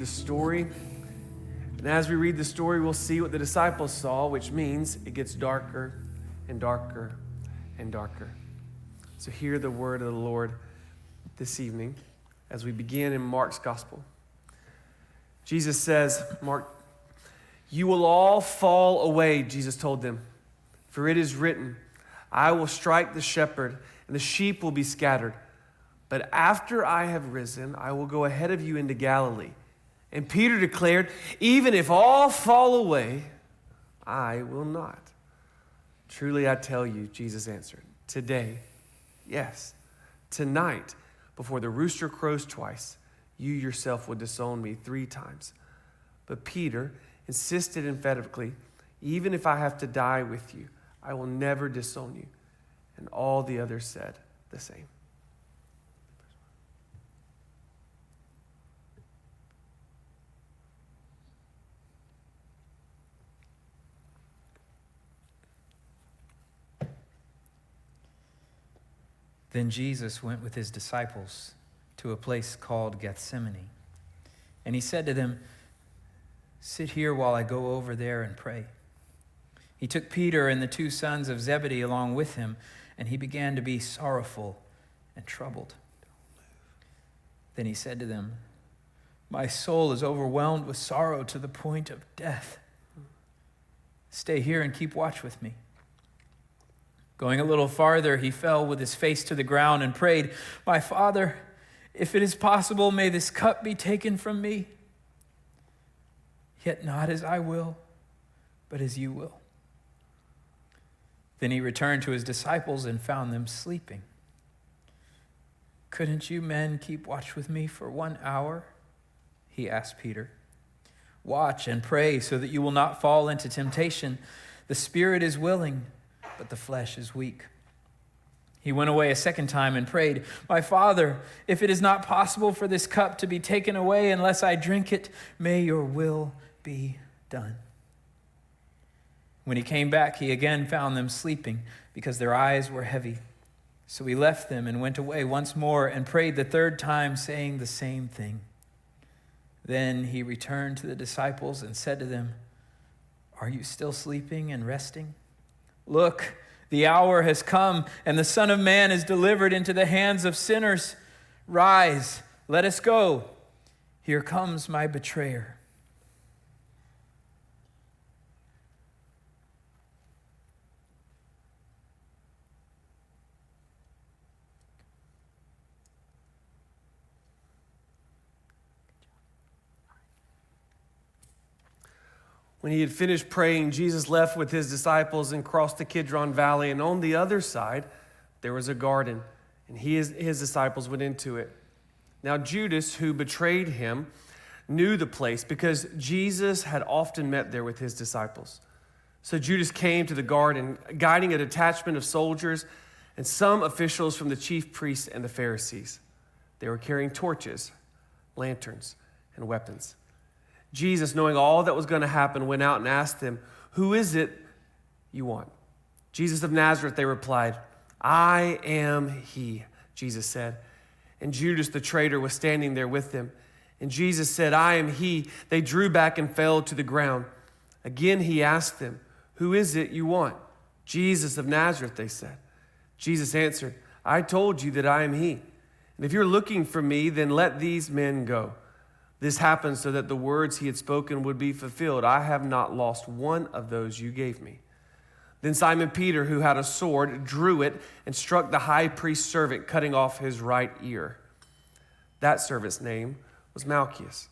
The story. And as we read the story, we'll see what the disciples saw, which means it gets darker and darker and darker. So hear the word of the Lord this evening as we begin in Mark's gospel. Jesus says, Mark, "You will all fall away," Jesus told them, "for it is written, I will strike the shepherd, and the sheep will be scattered. But after I have risen, I will go ahead of you into Galilee." And Peter declared, "Even if all fall away, I will not." "Truly I tell you," Jesus answered, "today, yes, tonight, before the rooster crows twice, you yourself will disown me 3 times. But Peter insisted emphatically, "Even if I have to die with you, I will never disown you." And all the others said the same. Then Jesus went with his disciples to a place called Gethsemane. And he said to them, "Sit here while I go over there and pray." He took Peter and the 2 sons of Zebedee along with him, and he began to be sorrowful and troubled. Then he said to them, "My soul is overwhelmed with sorrow to the point of death. Stay here and keep watch with me." Going a little farther, he fell with his face to the ground and prayed, "My Father, if it is possible, may this cup be taken from me. Yet not as I will, but as you will." Then he returned to his disciples and found them sleeping. "Couldn't you men keep watch with me for 1 hour?" he asked Peter. "Watch and pray so that you will not fall into temptation. The spirit is willing, but the flesh is weak." He went away a second time and prayed, "My Father, if it is not possible for this cup to be taken away unless I drink it, may your will be done." When he came back, he again found them sleeping because their eyes were heavy. So he left them and went away once more and prayed the 3rd time, saying the same thing. Then he returned to the disciples and said to them, "Are you still sleeping and resting? Look, the hour has come, and the Son of Man is delivered into the hands of sinners. Rise, let us go. Here comes my betrayer." When he had finished praying, Jesus left with his disciples and crossed the Kidron Valley. And on the other side, there was a garden, and his disciples went into it. Now Judas, who betrayed him, knew the place because Jesus had often met there with his disciples. So Judas came to the garden, guiding a detachment of soldiers and some officials from the chief priests and the Pharisees. They were carrying torches, lanterns, and weapons. Jesus, knowing all that was going to happen, went out and asked them, "Who is it you want?" "Jesus of Nazareth," they replied. "I am he," Jesus said. And Judas the traitor was standing there with them. And Jesus said, "I am he." They drew back and fell to the ground. Again he asked them, "Who is it you want?" "Jesus of Nazareth," they said. Jesus answered, "I told you that I am he. And if you're looking for me, then let these men go." This happened so that the words he had spoken would be fulfilled. "I have not lost one of those you gave me." Then Simon Peter, who had a sword, drew it and struck the high priest's servant, cutting off his right ear. That servant's name was Malchus.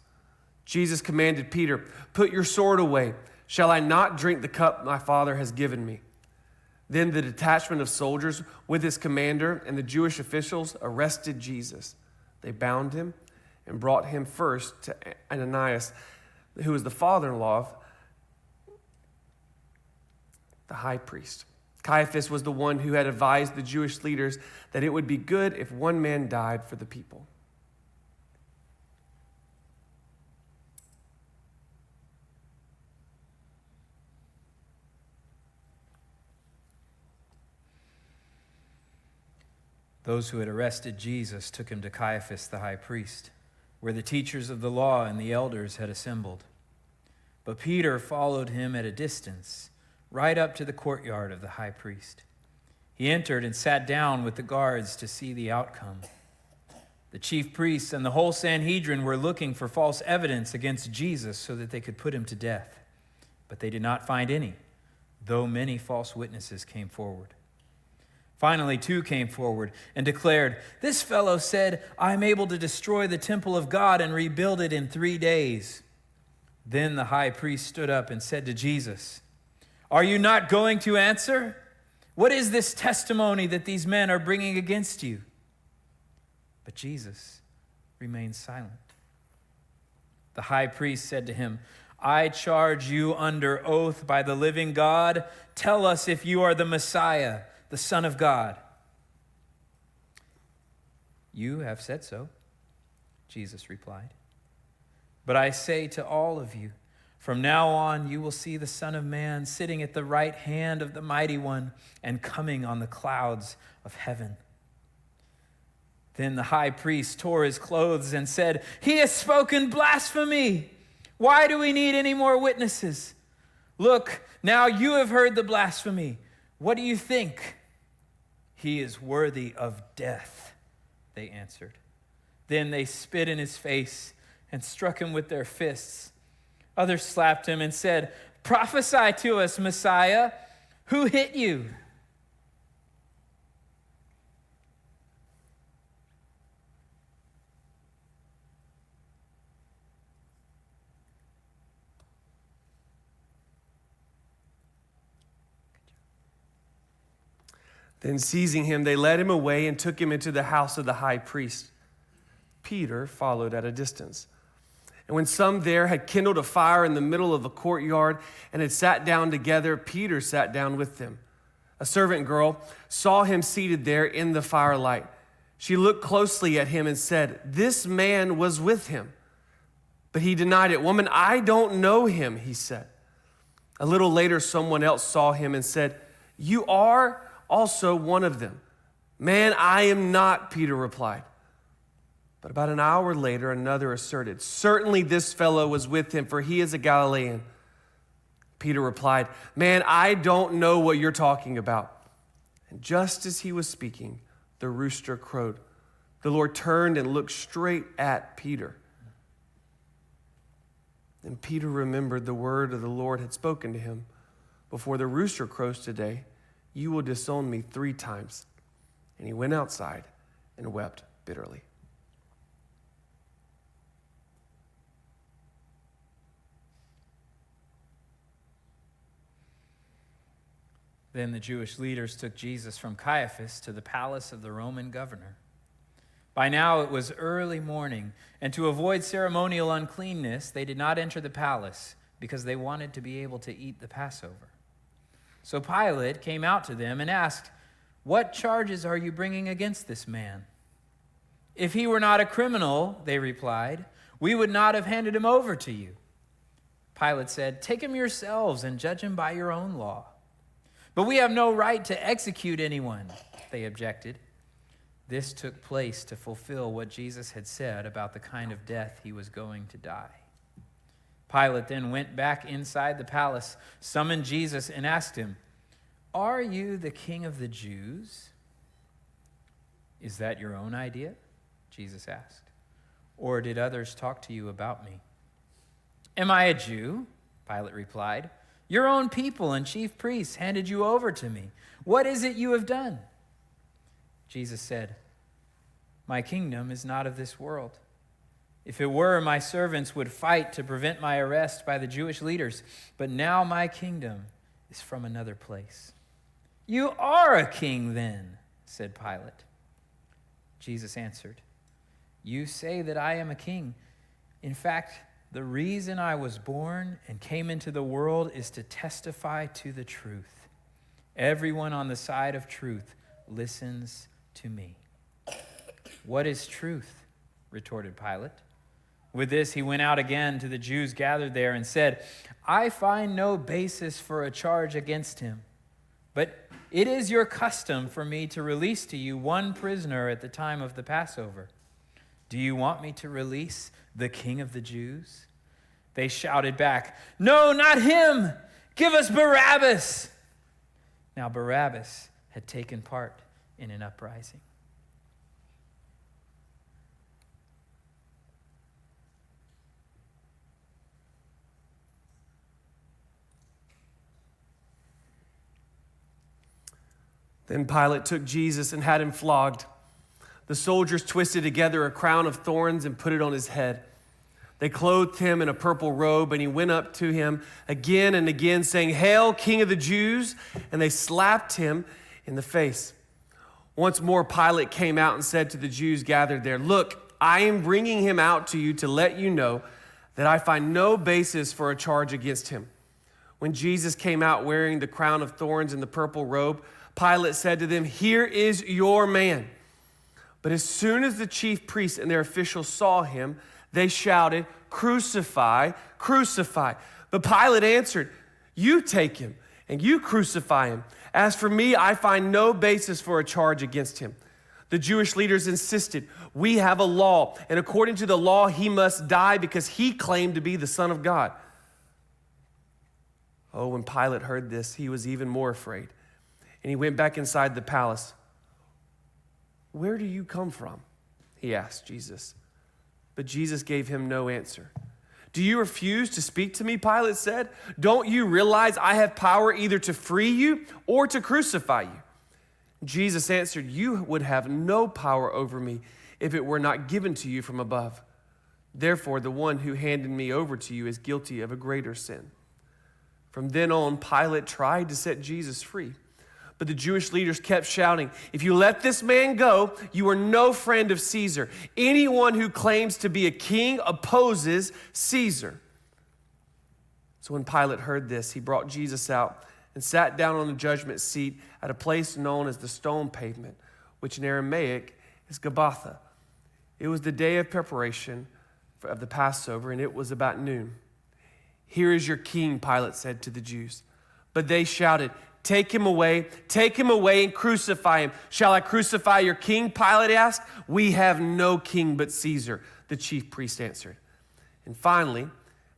Jesus commanded Peter, "Put your sword away. Shall I not drink the cup my Father has given me?" Then the detachment of soldiers with his commander and the Jewish officials arrested Jesus. They bound him and brought him first to Ananias, who was the father-in-law of the high priest. Caiaphas was the one who had advised the Jewish leaders that it would be good if one man died for the people. Those who had arrested Jesus took him to Caiaphas the high priest. where the teachers of the law and the elders had assembled. But Peter followed him at a distance, right up to the courtyard of the high priest. He entered and sat down with the guards to see the outcome. The chief priests and the whole Sanhedrin were looking for false evidence against Jesus so that they could put him to death. But they did not find any, though many false witnesses came forward. Finally, 2 came forward and declared, "This fellow said, 'I am able to destroy the temple of God and rebuild it in 3 days.'" Then the high priest stood up and said to Jesus, "Are you not going to answer? What is this testimony that these men are bringing against you?" But Jesus remained silent. The high priest said to him, "I charge you under oath by the living God. Tell us if you are the Messiah, the Son of God." "You have said so," Jesus replied. "But I say to all of you, from now on you will see the Son of Man sitting at the right hand of the Mighty One and coming on the clouds of heaven." Then the high priest tore his clothes and said, "He has spoken blasphemy. Why do we need any more witnesses? Look, now you have heard the blasphemy. What do you think?" "He is worthy of death," they answered. Then they spit in his face and struck him with their fists. Others slapped him and said, "Prophesy to us, Messiah. Who hit you?" Then seizing him, they led him away and took him into the house of the high priest. Peter followed at a distance. And when some there had kindled a fire in the middle of the courtyard and had sat down together, Peter sat down with them. A servant girl saw him seated there in the firelight. She looked closely at him and said, "This man was with him." But he denied it. "Woman, I don't know him," he said. A little later, someone else saw him and said, "You are also one of them." "Man, I am not," Peter replied. But about an hour later, another asserted, "Certainly this fellow was with him, for he is a Galilean." Peter replied, "Man, I don't know what you're talking about." And just as he was speaking, the rooster crowed. The Lord turned and looked straight at Peter. Then Peter remembered the word of the Lord had spoken to him. "Before the rooster crows today, you will disown me 3 times. And he went outside and wept bitterly. Then the Jewish leaders took Jesus from Caiaphas to the palace of the Roman governor. By now it was early morning, and to avoid ceremonial uncleanness, they did not enter the palace because they wanted to be able to eat the Passover. So Pilate came out to them and asked, "What charges are you bringing against this man?" "If he were not a criminal," they replied, "we would not have handed him over to you." Pilate said, "Take him yourselves and judge him by your own law." "But we have no right to execute anyone," they objected. This took place to fulfill what Jesus had said about the kind of death he was going to die. Pilate then went back inside the palace, summoned Jesus, and asked him, "Are you the king of the Jews?" "Is that your own idea?" Jesus asked. "Or did others talk to you about me?" "Am I a Jew?" Pilate replied. "Your own people and chief priests handed you over to me. What is it you have done?" Jesus said, "My kingdom is not of this world. If it were, my servants would fight to prevent my arrest by the Jewish leaders, but now my kingdom is from another place." "You are a king then," said Pilate. Jesus answered, "You say that I am a king. In fact, the reason I was born and came into the world is to testify to the truth. Everyone on the side of truth listens to me." "What is truth?" retorted Pilate. With this, he went out again to the Jews gathered there and said, "I find no basis for a charge against him, but it is your custom for me to release to you one prisoner at the time of the Passover." "Do you want me to release the King of the Jews?" They shouted back, "No, not him! Give us Barabbas!" Now Barabbas had taken part in an uprising. Then Pilate took Jesus and had him flogged. The soldiers twisted together a crown of thorns and put it on his head. They clothed him in a purple robe, and he went up to him again and again, saying, "Hail, King of the Jews!" And they slapped him in the face. Once more, Pilate came out and said to the Jews gathered there, "Look, I am bringing him out to you to let you know that I find no basis for a charge against him." When Jesus came out wearing the crown of thorns and the purple robe, Pilate said to them, "Here is your man." But as soon as the chief priests and their officials saw him, they shouted, "Crucify, crucify." But Pilate answered, "You take him and you crucify him. As for me, I find no basis for a charge against him." The Jewish leaders insisted, "We have a law, and according to the law, he must die because he claimed to be the Son of God." Oh, when Pilate heard this, he was even more afraid. And he went back inside the palace. "Where do you come from?" he asked Jesus. But Jesus gave him no answer. "Do you refuse to speak to me?" Pilate said. "Don't you realize I have power either to free you or to crucify you?" Jesus answered, "You would have no power over me if it were not given to you from above. Therefore, the one who handed me over to you is guilty of a greater sin." From then on, Pilate tried to set Jesus free. But the Jewish leaders kept shouting, "If you let this man go, you are no friend of Caesar. Anyone who claims to be a king opposes Caesar." So when Pilate heard this, he brought Jesus out and sat down on the judgment seat at a place known as the Stone Pavement, which in Aramaic is Gabbatha. It was the day of preparation of the Passover, and it was about noon. "Here is your king," Pilate said to the Jews. But they shouted, take him away and crucify him." "Shall I crucify your king?" Pilate asked. "We have no king but Caesar," the chief priest answered. And finally,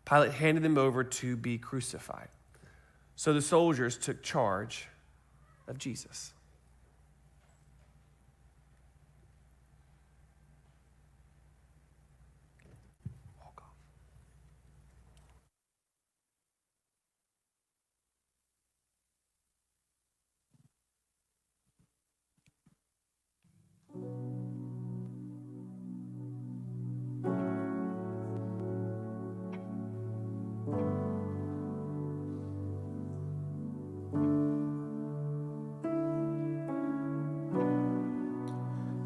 Pilate handed them over to be crucified. So the soldiers took charge of Jesus.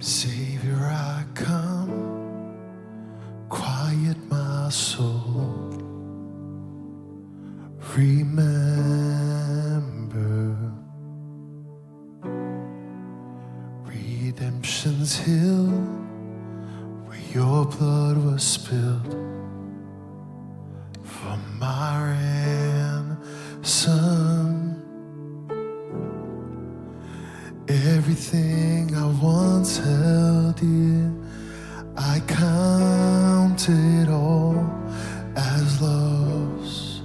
Savior, I come, quiet my soul. Remember redemption's hill, where your blood was spilled for my ransom. Everything I once held dear, I count it all as loss.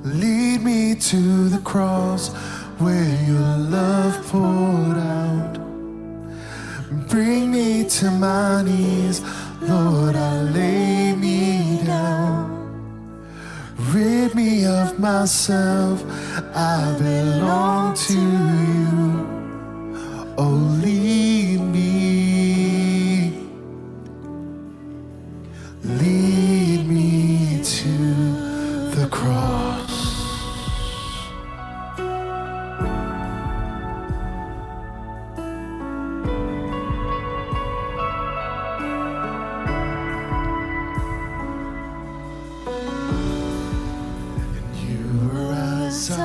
Lead me to the cross where your love poured out. Bring me to my knees, Lord, I lay me down. Rid me of myself, I belong to you. Oh, lead me to the cross. And you were as I,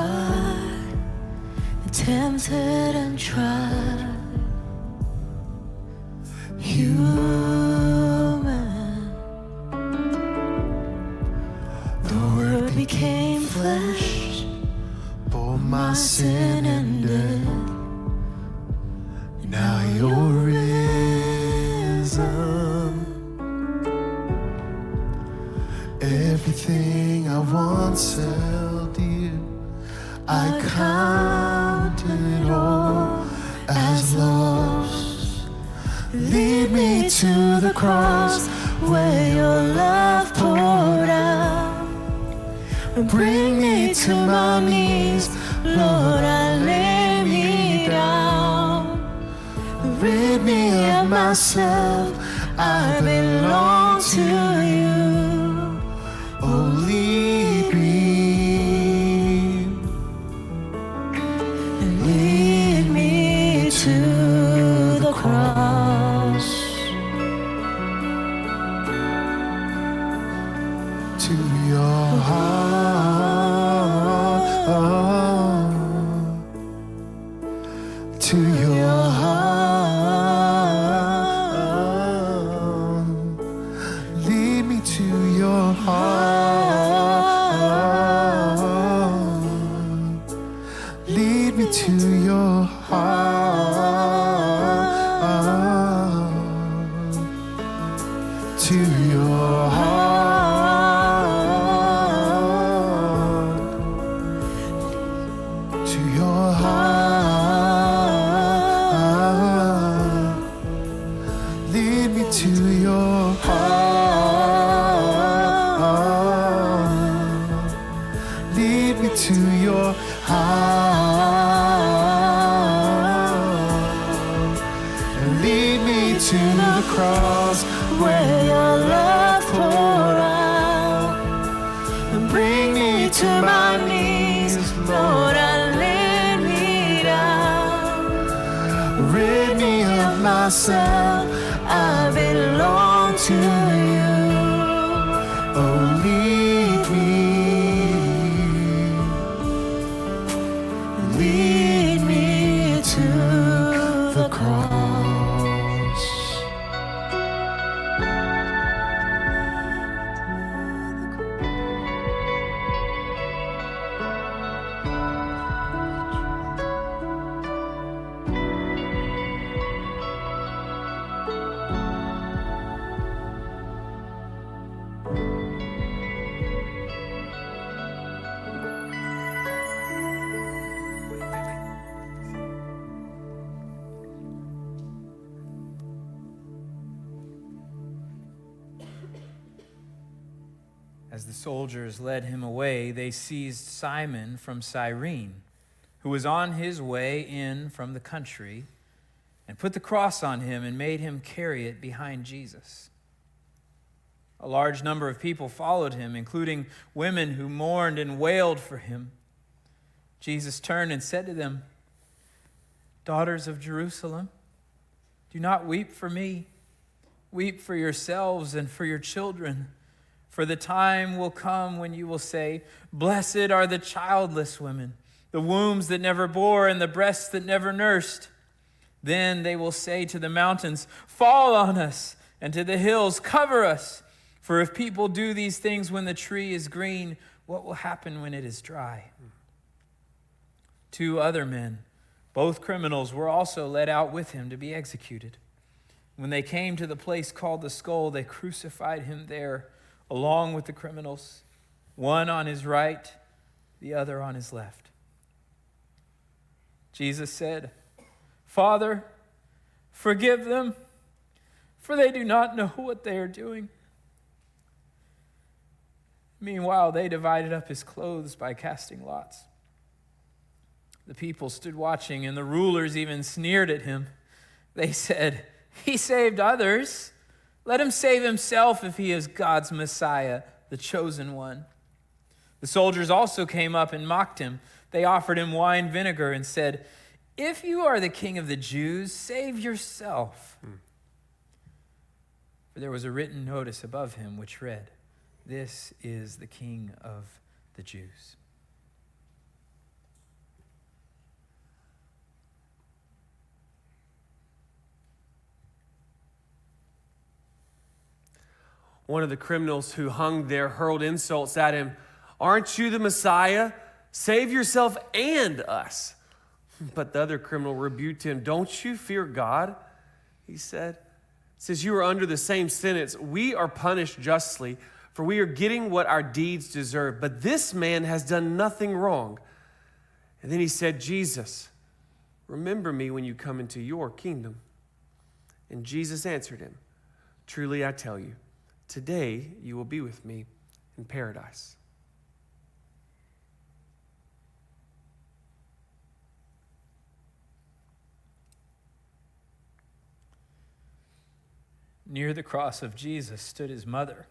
tempted and tried. Human, the Word became flesh, bore my sin and death. Now you're risen. Everything I once held dear, I count it all as lost. Lead me to the cross where your love poured out. Bring me to my knees, Lord, I lay me down. Rid me of myself, I belong to you. Oh, lead me to the cross, to your heart, to your heart. Lead me to your heart. Lead me to your heart. To your heart. To your heart. Lead me to your heart. Lead me to your heart. And lead me to the cross where your love poured out. And bring me to my knees, Lord, I lay me down. Rid me of myself, I belong to you. Oh, lead me to the cross. As the soldiers led him away, they seized Simon from Cyrene, who was on his way in from the country, and put the cross on him and made him carry it behind Jesus. A large number of people followed him, including women who mourned and wailed for him. Jesus turned and said to them, "Daughters of Jerusalem, do not weep for me. Weep for yourselves and for your children. For the time will come when you will say, 'Blessed are the childless women, the wombs that never bore and the breasts that never nursed.' Then they will say to the mountains, 'Fall on us,' and to the hills, 'Cover us.' For if people do these things when the tree is green, what will happen when it is dry?" 2 other men, both criminals, were also led out with him to be executed. When they came to the place called the Skull, they crucified him there, along with the criminals, one on his right, the other on his left. Jesus said, "Father, forgive them, for they do not know what they are doing." Meanwhile, they divided up his clothes by casting lots. The people stood watching, and the rulers even sneered at him. They said, "He saved others. Let him save himself if he is God's Messiah, the chosen one." The soldiers also came up and mocked him. They offered him wine vinegar and said, "If you are the king of the Jews, save yourself." For there was a written notice above him which read, "This is the King of the Jews." One of the criminals who hung there hurled insults at him. "Aren't you the Messiah? Save yourself and us." But the other criminal rebuked him. "Don't you fear God?" he said. "Since you are under the same sentence, we are punished justly. for we are getting what our deeds deserve. But this man has done nothing wrong." And then he said, "Jesus, remember me when you come into your kingdom." And Jesus answered him, "Truly I tell you, today you will be with me in paradise." Near the cross of Jesus stood his mother's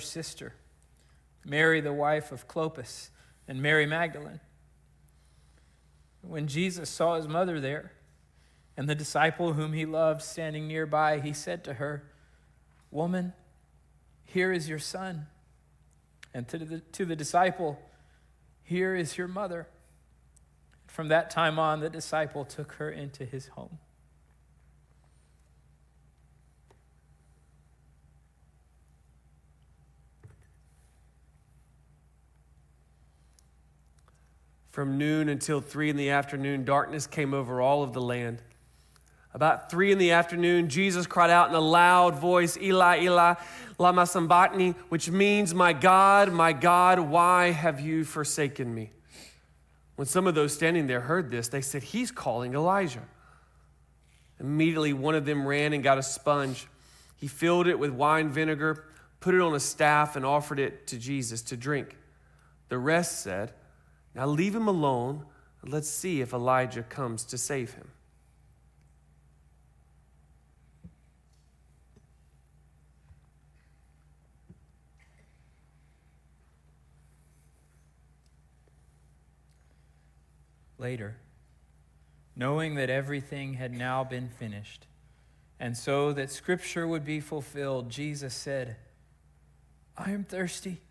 sister, Mary, the wife of Clopas, and Mary Magdalene. When Jesus saw his mother there and the disciple whom he loved standing nearby, he said to her, "Woman, here is your son." And to the disciple, "Here is your mother." From that time on, the disciple took her into his home. From noon until 3 in the afternoon, darkness came over all of the land. About 3 in the afternoon, Jesus cried out in a loud voice, "Eli, Eli, lama sabachthani," which means, my God, why have you forsaken me?" When some of those standing there heard this, they said, "He's calling Elijah." Immediately, one of them ran and got a sponge. He filled it with wine vinegar, put it on a staff, and offered it to Jesus to drink. The rest said, "Now leave him alone, and let's see if Elijah comes to save him." Later, knowing that everything had now been finished, and so that Scripture would be fulfilled, Jesus said, "I am thirsty."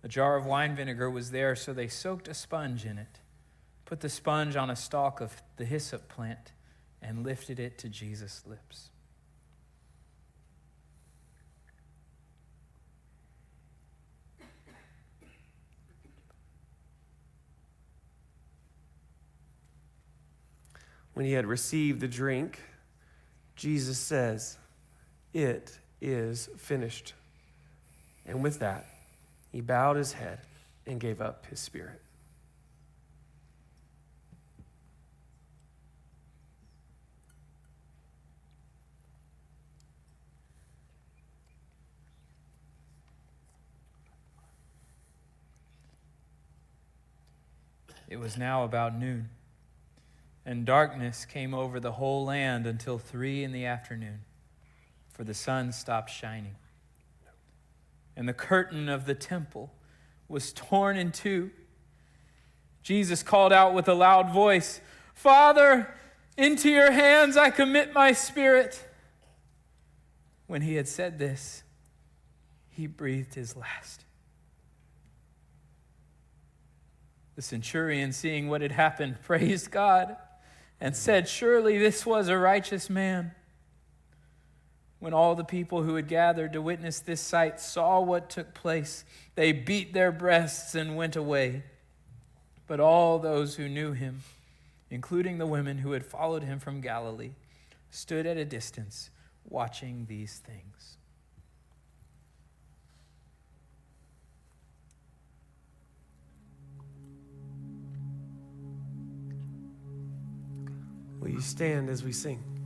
A jar of wine vinegar was there, so they soaked a sponge in it, put the sponge on a stalk of the hyssop plant, and lifted it to Jesus' lips. When he had received the drink, Jesus says, "It is finished." And with that, he bowed his head and gave up his spirit. It was now about noon, and darkness came over the whole land until 3 in the afternoon, for the sun stopped shining. And the curtain of the temple was torn in two. Jesus called out with a loud voice, "Father, into your hands I commit my spirit." When he had said this, he breathed his last. The centurion, seeing what had happened, praised God and said, "Surely this was a righteous man." When all the people who had gathered to witness this sight saw what took place, they beat their breasts and went away. But all those who knew him, including the women who had followed him from Galilee, stood at a distance watching these things. Will you stand as we sing?